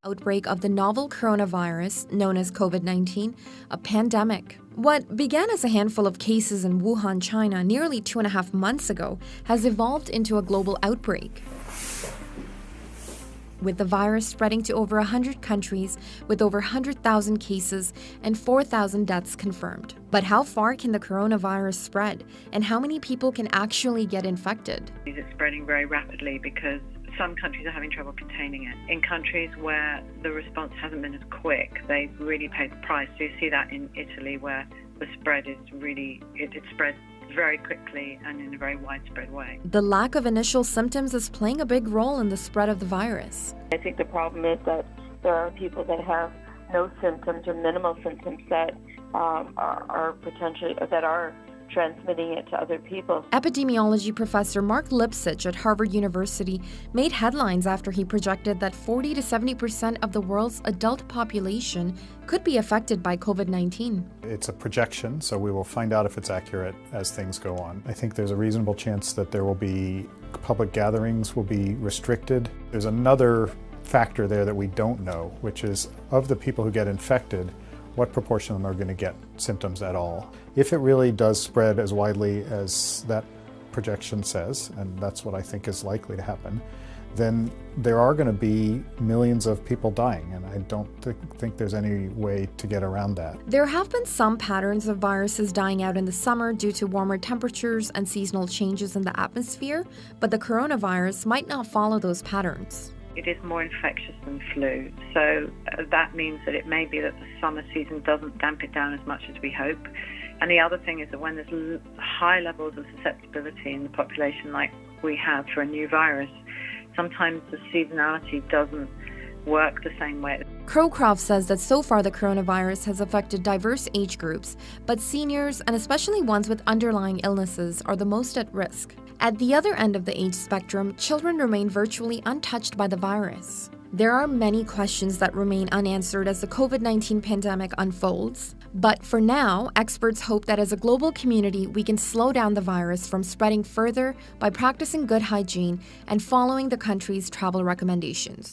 Outbreak of the novel coronavirus, known as COVID-19, a pandemic. What began as a handful of cases in Wuhan, China, nearly 2.5 months ago, has evolved into a global outbreak, with the virus spreading to over 100 countries with over 100,000 cases and 4,000 deaths confirmed. But how far can the coronavirus spread, and how many people can actually get infected? It's spreading very rapidly because some countries are having trouble containing it. In countries where the response hasn't been as quick, they've really paid the price. So you see that in Italy, where the spread is really, it spreads very quickly and in a very widespread way. The lack of initial symptoms is playing a big role in the spread of the virus. I think the problem is that there are people that have no symptoms or minimal symptoms that are potentially that are transmitting it to other people. Epidemiology professor Mark Lipsitch at Harvard University made headlines after he projected that 40 to 70% of the world's adult population could be affected by COVID-19. It's a projection, so we will find out if it's accurate as things go on. I think there's a reasonable chance that there will be public gatherings will be restricted. There's another factor there that we don't know, which is of the people who get infected, what proportion of them are going to get symptoms at all. If it really does spread as widely as that projection says, and that's what I think is likely to happen, then there are going to be millions of people dying, and I don't think there's any way to get around that. There have been some patterns of viruses dying out in the summer due to warmer temperatures and seasonal changes in the atmosphere, but the coronavirus might not follow those patterns. It is more infectious than flu, so that means that it may be that the summer season doesn't damp it down as much as we hope. And the other thing is that when there's high levels of susceptibility in the population like we have for a new virus, sometimes the seasonality doesn't work the same way. Crowcroft says that so far the coronavirus has affected diverse age groups, but seniors, and especially ones with underlying illnesses, are the most at risk. At the other end of the age spectrum, children remain virtually untouched by the virus. There are many questions that remain unanswered as the COVID-19 pandemic unfolds. But for now, experts hope that as a global community, we can slow down the virus from spreading further by practicing good hygiene and following the country's travel recommendations.